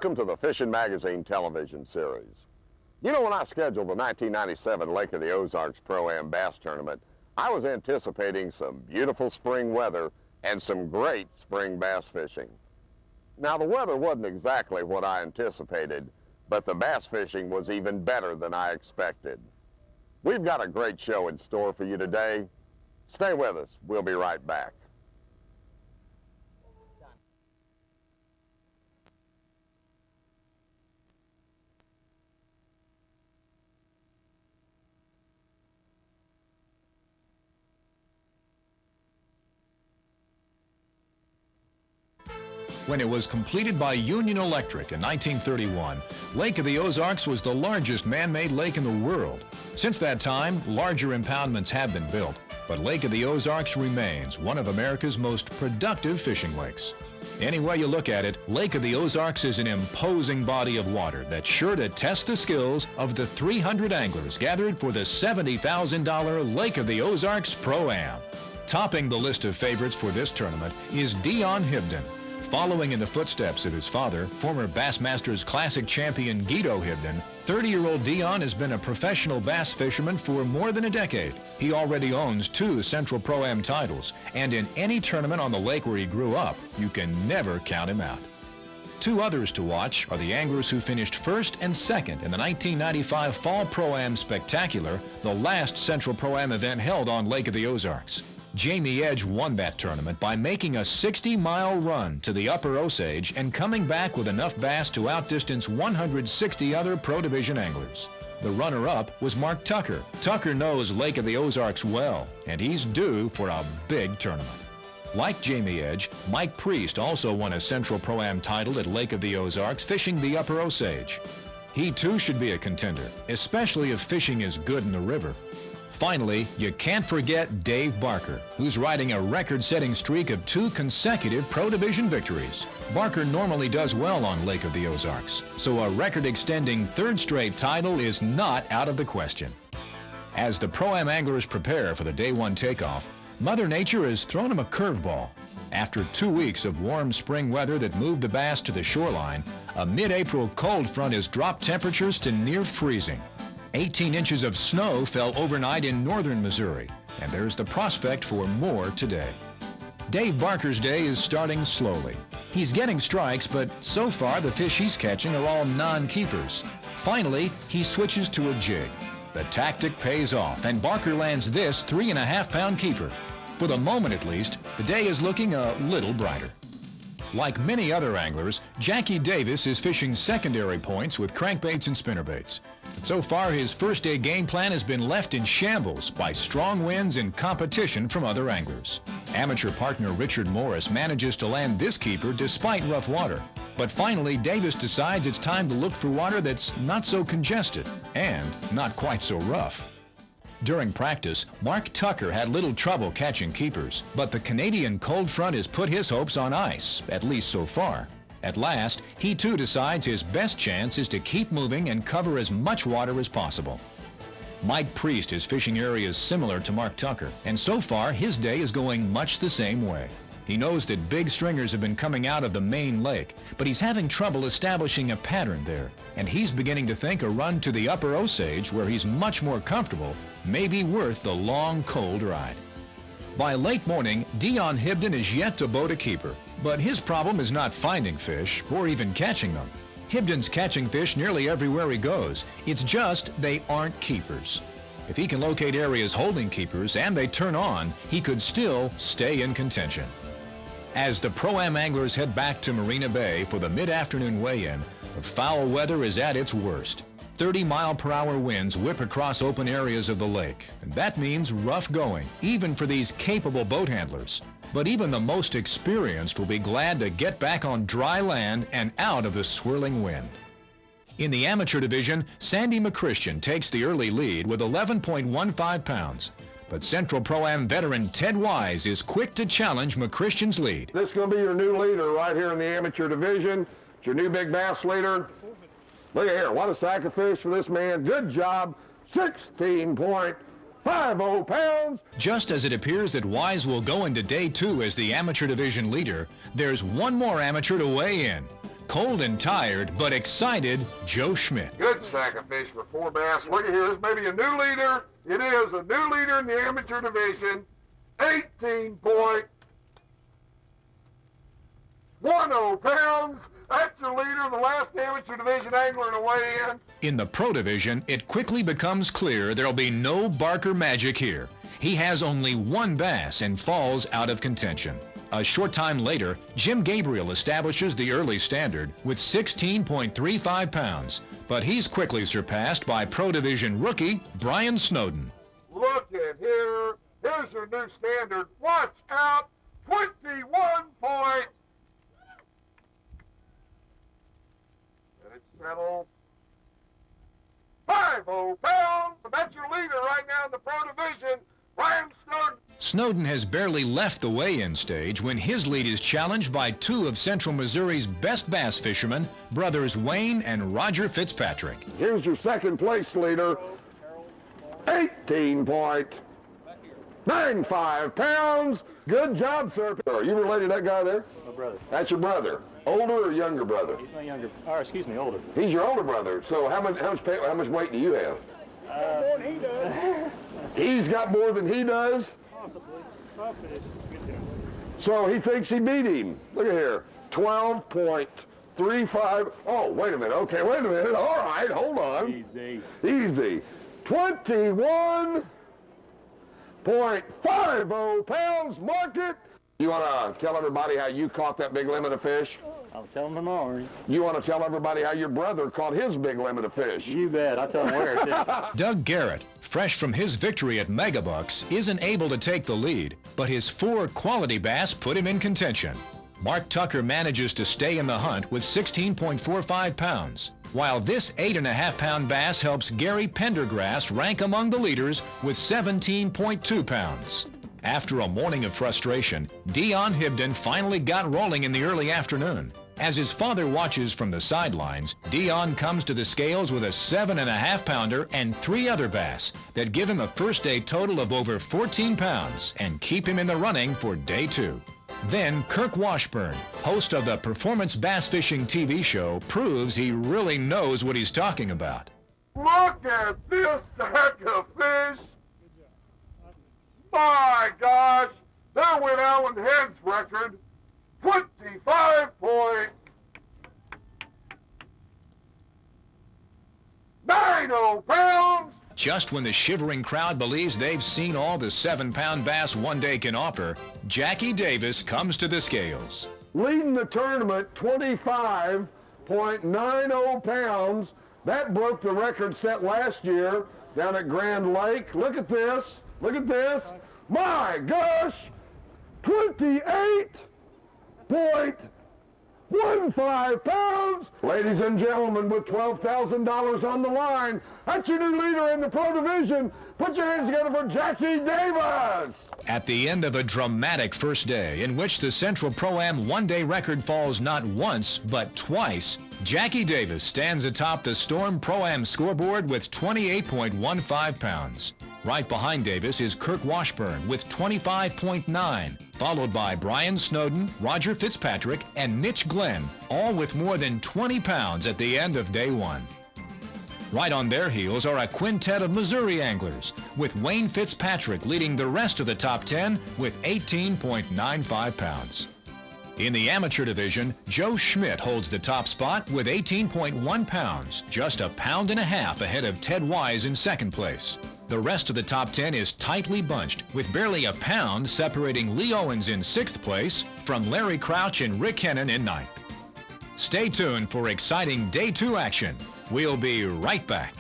Welcome to the Fishing Magazine television series. You know, when I scheduled the 1997 Lake of the Ozarks Pro-Am Bass Tournament, I was anticipating some beautiful spring weather and some great spring bass fishing. Now, the weather wasn't exactly what I anticipated, but the bass fishing was even better than I expected. We've got a great show in store for you today. Stay with us. We'll be right back. When it was completed by Union Electric in 1931, Lake of the Ozarks was the largest man-made lake in the world. Since that time, larger impoundments have been built, but Lake of the Ozarks remains one of America's most productive fishing lakes. Any way you look at it, Lake of the Ozarks is an imposing body of water that's sure to test the skills of the 300 anglers gathered for the $70,000 Lake of the Ozarks Pro-Am. Topping the list of favorites for this tournament is Dion Hibdon. Following in the footsteps of his father, former Bassmasters Classic champion Guido Hibdon, 30-year-old Dion has been a professional bass fisherman for more than a decade. He already owns 2 Central Pro-Am titles, and in any tournament on the lake where he grew up, you can never count him out. 2 others to watch are the anglers who finished first and second in the 1995 Fall Pro-Am Spectacular, the last Central Pro-Am event held on Lake of the Ozarks. Jamie Edge won that tournament by making a 60-mile run to the upper Osage and coming back with enough bass to outdistance 160 other Pro Division anglers. The runner-up was Mark Tucker. Tucker knows Lake of the Ozarks well, and he's due for a big tournament. Like Jamie Edge, Mike Priest also won a Central Pro-Am title at Lake of the Ozarks fishing the upper Osage. He too should be a contender, especially if fishing is good in the river. Finally, you can't forget Dave Barker, who's riding a record-setting streak of 2 consecutive Pro Division victories. Barker normally does well on Lake of the Ozarks, so a record-extending 3rd straight title is not out of the question. As the Pro-Am anglers prepare for the Day 1 takeoff, Mother Nature has thrown them a curveball. After 2 weeks of warm spring weather that moved the bass to the shoreline, a mid-April cold front has dropped temperatures to near freezing. 18 inches of snow fell overnight in northern Missouri, and there's the prospect for more today. Dave Barker's day is starting slowly. He's getting strikes, but so far the fish he's catching are all non-keepers. Finally, he switches to a jig. The tactic pays off, and Barker lands this 3.5-pound keeper. For the moment at least, the day is looking a little brighter. Like many other anglers, Jackie Davis is fishing secondary points with crankbaits and spinnerbaits. But so far, his first-day game plan has been left in shambles by strong winds and competition from other anglers. Amateur partner Richard Morris manages to land this keeper despite rough water. But finally, Davis decides it's time to look for water that's not so congested and not quite so rough. During practice, Mark Tucker had little trouble catching keepers, but the Canadian cold front has put his hopes on ice, at least so far. At last, he too decides his best chance is to keep moving and cover as much water as possible. Mike Priest is fishing areas similar to Mark Tucker, and so far his day is going much the same way. He knows that big stringers have been coming out of the main lake, but he's having trouble establishing a pattern there, and he's beginning to think a run to the upper Osage, where he's much more comfortable, may be worth the long, cold ride. By late morning, Dion Hibdon is yet to boat a keeper, but his problem is not finding fish or even catching them. Hibdon's catching fish nearly everywhere he goes. It's just they aren't keepers. If he can locate areas holding keepers and they turn on, he could still stay in contention. As the Pro-Am anglers head back to Marina Bay for the mid-afternoon weigh-in, the foul weather is at its worst. 30-mile-per-hour winds whip across open areas of the lake, and that means rough going, even for these capable boat handlers. But even the most experienced will be glad to get back on dry land and out of the swirling wind. In the amateur division, Sandy McChristian takes the early lead with 11.15 pounds. But Central Pro-Am veteran Ted Wise is quick to challenge McChristian's lead. This is going to be your new leader right here in the amateur division. It's your new big bass leader. Look at here, what a sack of fish for this man. Good job, 16.50 pounds. Just as it appears that Wise will go into day 2 as the amateur division leader, there's one more amateur to weigh in. cold and tired, but excited, Joe Schmidt. Good sack of fish for 4 bass. Look at here, this may be a new leader. It is a new leader in the amateur division. 18.10 pounds. That's your leader, the last amateur division angler to weigh in. In the pro division, it quickly becomes clear there'll be no Barker magic here. He has only 1 bass and falls out of contention. A short time later, Jim Gabriel establishes the early standard with 16.35 pounds, but he's quickly surpassed by Pro Division rookie Brian Snowden. Look at here. Here's your new standard. Watch out. 21 point. Let it settle. 50 pounds. That's your leader right now in the Pro Division, Brian Snowden. Snowden has barely left the weigh-in stage when his lead is challenged by 2 of Central Missouri's best bass fishermen, brothers Wayne and Roger Fitzpatrick. Here's your second place leader, 18.95 pounds. Good job, sir. Are you related to that guy there? My brother. That's your brother. Older or younger brother? He's my younger, or excuse me, older. He's your older brother. So how much weight do you have? More than he does. He's got more than he does? Possibly. I'll finish. Good job. So he thinks he beat him. Look at here, 12.35. Oh, wait a minute. Okay, wait a minute. All right, hold on. Easy. Easy. 21.50 pounds. Mark it. You want to tell everybody how you caught that big limit of fish? I'll tell him tomorrow. You want to tell everybody how your brother caught his big limit of fish? You bet. I'll tell him where it is. Doug Garrett, fresh from his victory at Megabucks, isn't able to take the lead, but his 4 quality bass put him in contention. Mark Tucker manages to stay in the hunt with 16.45 pounds, while this 8.5-pound bass helps Gary Pendergrass rank among the leaders with 17.2 pounds. After a morning of frustration, Dion Hibdon finally got rolling in the early afternoon. As his father watches from the sidelines, Dion comes to the scales with a 7.5-pounder and 3 other bass that give him a first day total of over 14 pounds and keep him in the running for day 2. Then Kirk Washburn, host of the Performance Bass Fishing TV show, proves he really knows what he's talking about. Look at this sack of fish. My gosh, there went Alan Head's record, 25.90 pounds. Just when the shivering crowd believes they've seen all the 7-pound bass one day can offer, Jackie Davis comes to the scales. Leading the tournament, 25.90 pounds. That broke the record set last year down at Grand Lake. Look at this. Look at this. My gosh, 28.15 pounds. Ladies and gentlemen, with $12,000 on the line, that's your new leader in the Pro Division. Put your hands together for Jackie Davis. At the end of a dramatic first day in which the Central Pro-Am one-day record falls not once, but twice, Jackie Davis stands atop the Storm Pro-Am scoreboard with 28.15 pounds. Right behind Davis is Kirk Washburn with 25.9, followed by Brian Snowden, Roger Fitzpatrick, and Mitch Glenn, all with more than 20 pounds at the end of day 1. Right on their heels are a quintet of Missouri anglers, with Wayne Fitzpatrick leading the rest of the top 10 with 18.95 pounds. In the amateur division, Joe Schmidt holds the top spot with 18.1 pounds, just 1.5 pounds ahead of Ted Wise in second place. The rest of the top 10 is tightly bunched, with barely 1 pound separating Lee Owens in 6th place from Larry Crouch and Rick Hennon in 9th. Stay tuned for exciting Day 2 action. We'll be right back.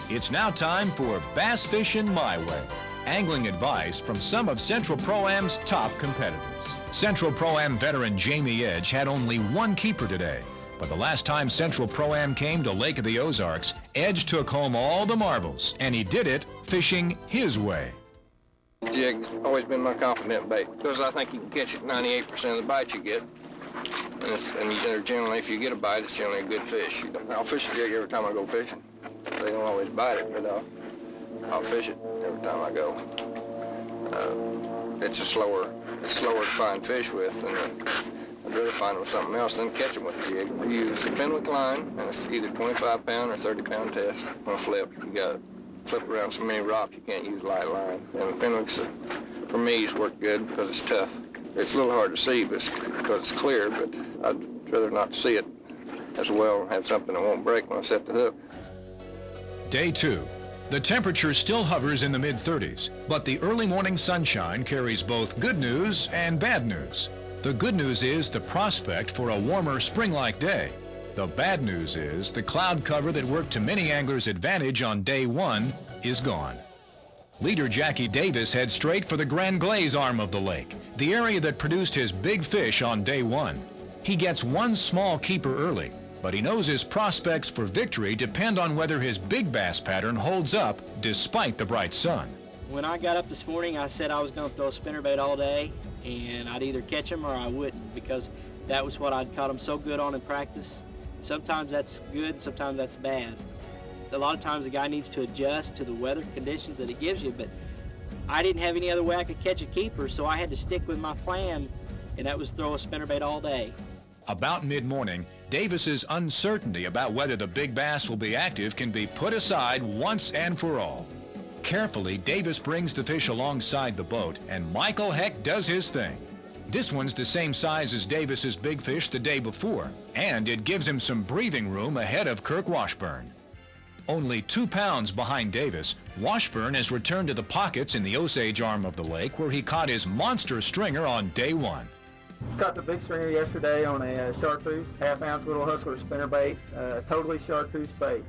It's now time for Bass Fishing My Way, angling advice from some of Central Pro-Am's top competitors. Central Pro-Am veteran Jamie Edge had only 1 keeper today, but the last time Central Pro-Am came to Lake of the Ozarks, Edge took home all the marbles, and he did it fishing his way. Jig's always been my confident bait because I think you can catch it 98% of the bites you get. And generally, if you get a bite, it's generally a good fish. I'll fish a jig every time I go fishing. They don't always bite it, but I'll fish it every time I go. It's slower to find fish with, and I'd rather find them with something else than catch them with a jig. We use a Fenwick line, and it's either 25-pound or 30-pound test on a flip. You got to flip around so many rocks, you can't use light line. And the Fenwick's, for me, has worked good because it's tough. It's a little hard to see because it's clear, but I'd rather not see it as well and have something that won't break when I set the hook. Day 2. The temperature still hovers in the mid-30s, but the early morning sunshine carries both good news and bad news. The good news is the prospect for a warmer spring-like day. The bad news is the cloud cover that worked to many anglers' advantage on day 1 is gone. Leader Jackie Davis heads straight for the Grand Glaze arm of the lake, the area that produced his big fish on day 1. He gets one small keeper early, but he knows his prospects for victory depend on whether his big bass pattern holds up despite the bright sun. When I got up this morning, I said I was going to throw a spinnerbait all day, and I'd either catch them or I wouldn't, because that was what I'd caught them so good on in practice. Sometimes that's good, sometimes that's bad. A lot of times the guy needs to adjust to the weather conditions that it gives you, but I didn't have any other way I could catch a keeper, so I had to stick with my plan, and that was throw a spinnerbait all day. About mid-morning, Davis's uncertainty about whether the big bass will be active can be put aside once and for all. Carefully, Davis brings the fish alongside the boat, and Michael Heck does his thing. This one's the same size as Davis's big fish the day before, and it gives him some breathing room ahead of Kirk Washburn. Only 2 pounds behind Davis, Washburn has returned to the pockets in the Osage arm of the lake where he caught his monster stringer on day 1. Caught the big stringer yesterday on a chartreuse, half-ounce little hustler spinnerbait, totally chartreuse bait,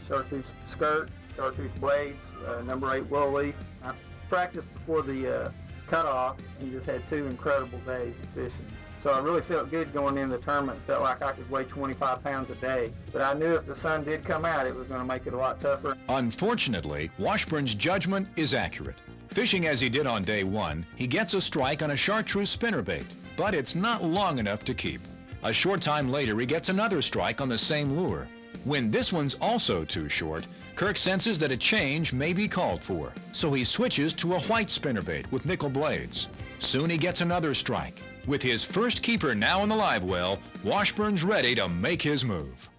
chartreuse skirt, chartreuse blades, number 8 willow leaf. I practiced before the cutoff and just had 2 incredible days of fishing. So I really felt good going into the tournament. Felt like I could weigh 25 pounds a day. But I knew if the sun did come out, it was going to make it a lot tougher. Unfortunately, Washburn's judgment is accurate. Fishing as he did on day 1, he gets a strike on a chartreuse spinnerbait, but it's not long enough to keep. A short time later, he gets another strike on the same lure. When this one's also too short, Kirk senses that a change may be called for, so he switches to a white spinnerbait with nickel blades. Soon he gets another strike. With his first keeper now in the live well, Washburn's ready to make his move.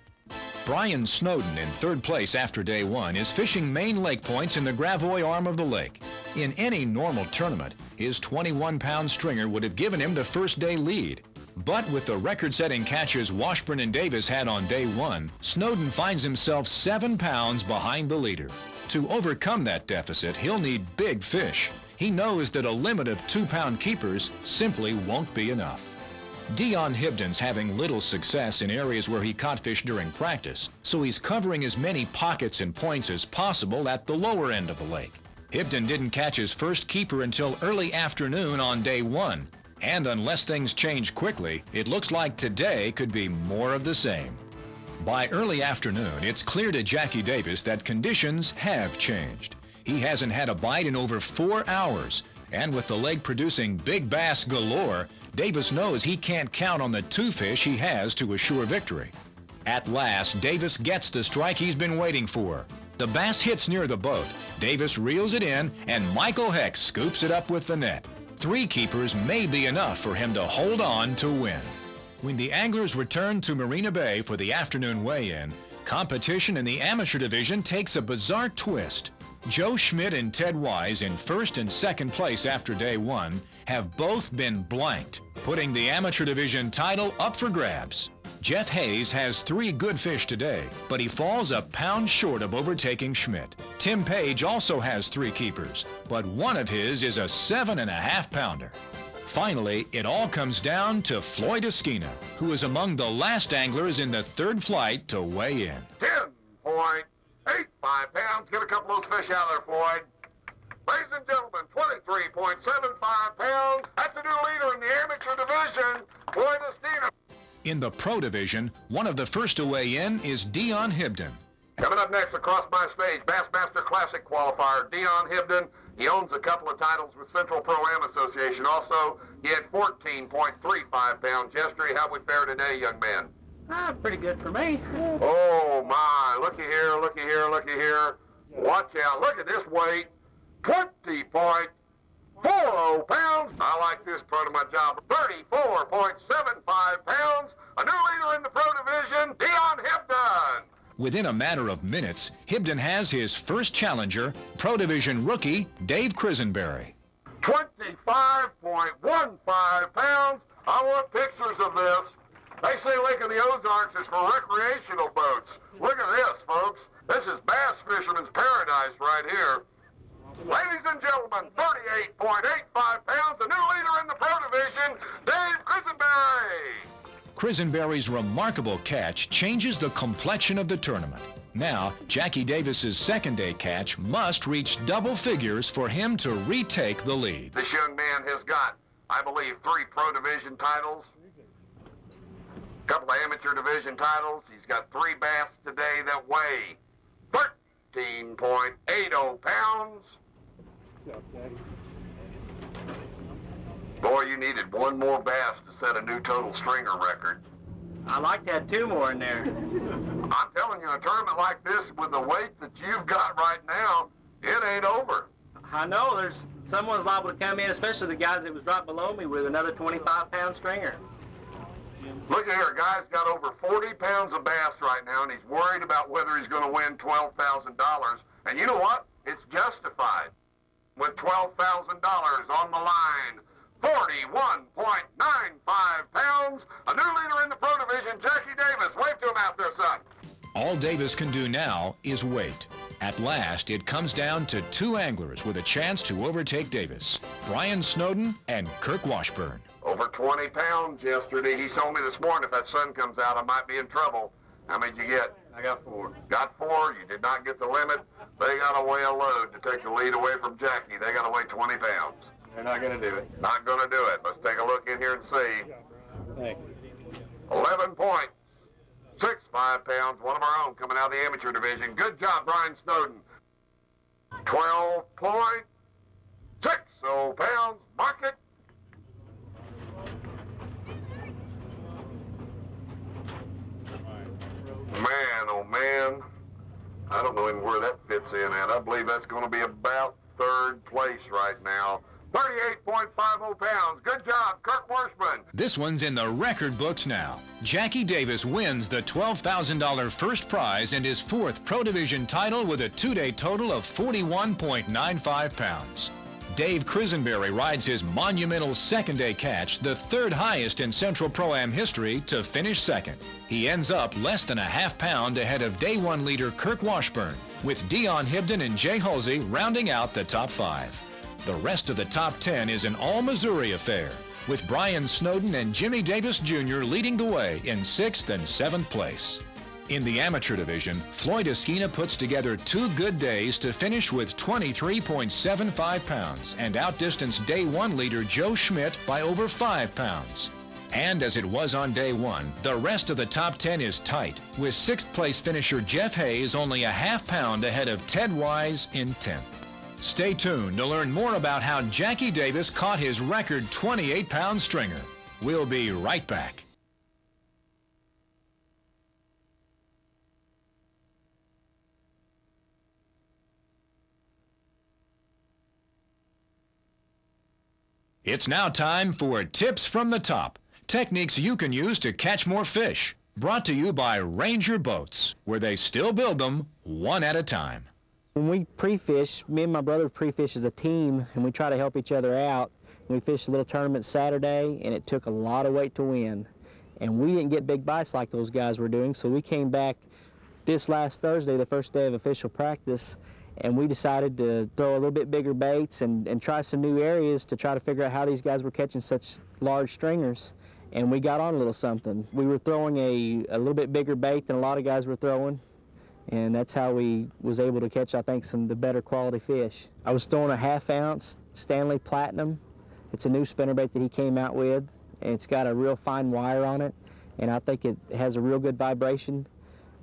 Brian Snowden, in 3rd place after day 1, is fishing main lake points in the Gravois arm of the lake. In any normal tournament, his 21-pound stringer would have given him the first day lead. But with the record-setting catches Washburn and Davis had on day 1, Snowden finds himself 7 pounds behind the leader. To overcome that deficit, he'll need big fish. He knows that a limit of 2-pound keepers simply won't be enough. Dion Hibdon's having little success in areas where he caught fish during practice, so he's covering as many pockets and points as possible at the lower end of the lake. Hibdon didn't catch his first keeper until early afternoon on day 1, and unless things change quickly, it looks like today could be more of the same. By early afternoon, it's clear to Jackie Davis that conditions have changed. He hasn't had a bite in over 4 hours, and with the lake producing big bass galore, Davis knows he can't count on the 2 fish he has to assure victory. At last, Davis gets the strike he's been waiting for. The bass hits near the boat. Davis reels it in, and Michael Heck scoops it up with the net. 3 keepers may be enough for him to hold on to win. When the anglers return to Marina Bay for the afternoon weigh-in, competition in the amateur division takes a bizarre twist. Joe Schmidt and Ted Wise, in 1st and 2nd place after day 1, have both been blanked, putting the amateur division title up for grabs. Jeff Hayes has 3 good fish today, but he falls a pound short of overtaking Schmidt. Tim Page also has 3 keepers, but one of his is a 7.5-pounder. Finally, it all comes down to Floyd Esquina, who is among the last anglers in the 3rd flight to weigh in. 10.85 pounds. Get a couple of those fish out there, Floyd. Ladies and gentlemen, 23.75 pounds. That's a new leader in the amateur division, Floyd Esquina. In the pro division, one of the first to weigh in is Dion Hibdon. Coming up next across my stage, Bassmaster Classic qualifier Dion Hibdon. He owns a couple of titles with Central Pro-Am Association also. He had 14.35 pounds yesterday. How we fare today, young man? Pretty good for me. Oh, my. Looky here, looky here, looky here. Watch out. Look at this weight. 20.40 pounds. I like this part of my job. 34.75 pounds. A new leader in the pro division, Dion Hibdon. Within a matter of minutes, Hibdon has his first challenger, Pro Division rookie Dave Krisenberry. 25.15 pounds. I want pictures of this. They say Lake of the Ozarks is for recreational boats. Look at this, folks. This is bass fisherman's paradise right here. Ladies and gentlemen, 38.85 pounds, a new leader in the pro division, Dave Krisenberry. Krisenberry's remarkable catch changes the complexion of the tournament. Now, Jackie Davis's second-day catch must reach double figures for him to retake the lead. This young man has got, I believe, 3 pro division titles, a couple of amateur division titles. He's got 3 bass today that weigh 13.80 pounds. Boy, you needed 1 more bass to set a new total stringer record. I like to have 2 more in there. I'm telling you, a tournament like this with the weight that you've got right now, it ain't over. I know someone's liable to come in, especially the guys that was right below me, with another 25-pound stringer. Look at here, guy's got over 40 pounds of bass right now, and he's worried about whether he's going to win $12,000. And you know what? It's justified. With $12,000 on the line, 41.95 pounds, a new leader in the pro division, Jackie Davis. Wave to him out there, son. All Davis can do now is wait. At last, it comes down to 2 anglers with a chance to overtake Davis, Brian Snowden and Kirk Washburn. Over 20 pounds yesterday. He told me this morning if that sun comes out, I might be in trouble. How many did you get? I got 4. Got 4. You did not get the limit. They got to weigh a load to take the lead away from Jackie. They got to weigh 20 pounds. They're not going to do it. Not going to do it. Let's take a look in here and see. Thank 11.65 pounds, one of our own coming out of the amateur division. Good job, Brian Snowden. 12.60 pounds, mark it. Man, oh man, I don't know even where that fits in at. I believe that's going to be about 3rd place right now. 38.50 pounds. Good job, Kirk Washburn. This one's in the record books now. Jackie Davis wins the $12,000 first prize and his 4th Pro Division title with a 2-day total of 41.95 pounds. Dave Krisenberry rides his monumental 2nd-day catch, the 3rd highest in Central Pro-Am history, to finish 2nd. He ends up less than a half pound ahead of Day 1 leader Kirk Washburn, with Dion Hibdon and Jay Halsey rounding out the top 5. The rest of the top 10 is an all-Missouri affair, with Brian Snowden and Jimmy Davis Jr. leading the way in 6th and 7th place. In the amateur division, Floyd Esquina puts together 2 good days to finish with 23.75 pounds and outdistance Day 1 leader Joe Schmidt by over 5 pounds. And as it was on Day 1, the rest of the top 10 is tight, with 6th place finisher Jeff Hayes only a half pound ahead of Ted Wise in 10th. Stay tuned to learn more about how Jackie Davis caught his record 28-pound stringer. We'll be right back. It's now time for Tips from the Top, techniques you can use to catch more fish. Brought to you by Ranger Boats, where they still build them one at a time. When we pre-fish, me and my brother pre-fish as a team, and we try to help each other out. We fished a little tournament Saturday, and it took a lot of weight to win. And we didn't get big bites like those guys were doing, so we came back this last Thursday, the first day of official practice, and we decided to throw a little bit bigger baits and try some new areas to try to figure out how these guys were catching such large stringers. And we got on a little something. We were throwing a little bit bigger bait than a lot of guys were throwing. And that's how we was able to catch, I think, some of the better quality fish. I was throwing a half-ounce Stanley Platinum. It's a new spinnerbait that he came out with, and it's got a real fine wire on it, and I think it has a real good vibration.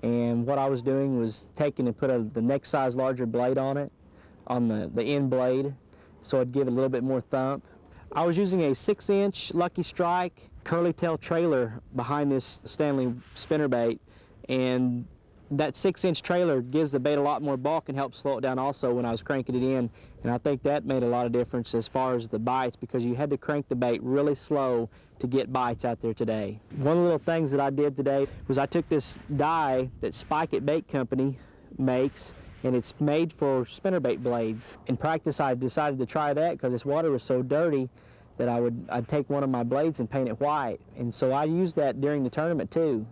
And what I was doing was taking and put the next size larger blade on it, on the end blade, so it'd give it a little bit more thump. I was using a 6-inch Lucky Strike curly tail trailer behind this Stanley spinnerbait, and that 6-inch trailer gives the bait a lot more bulk and helps slow it down also when I was cranking it in, and I think that made a lot of difference as far as the bites, because you had to crank the bait really slow to get bites out there today. One of the little things that I did today was I took this dye that Spike It Bait Company makes, and it's made for spinnerbait blades. In practice, I decided to try that because this water was so dirty that I'd take one of my blades and paint it white, and so I used that during the tournament too.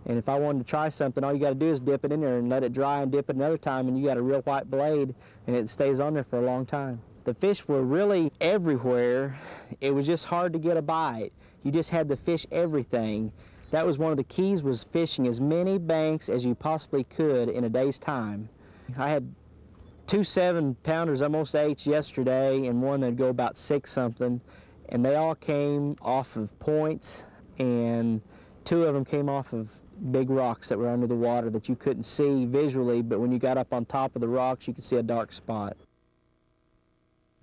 And if I wanted to try something, all you got to do is dip it in there and let it dry and dip it another time, and you got a real white blade, and it stays on there for a long time. The fish were really everywhere. It was just hard to get a bite. You just had to fish everything. That was one of the keys, was fishing as many banks as you possibly could in a day's time. I had 2 7-pounders, almost 8s yesterday, and one that'd go about 6 something, and they all came off of points, and 2 of them came off of big rocks that were under the water that you couldn't see visually, but when you got up on top of the rocks, you could see a dark spot.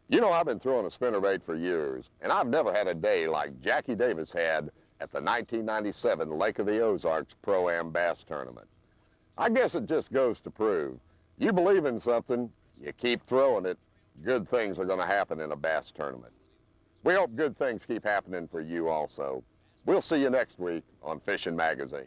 You know, I've been throwing a spinnerbait for years, and I've never had a day like Jackie Davis had at the 1997 Lake of the Ozarks Pro-Am Bass Tournament. I guess it just goes to prove, you believe in something, you keep throwing it, good things are going to happen in a bass tournament. We hope good things keep happening for you also. We'll see you next week on Fishing Magazine.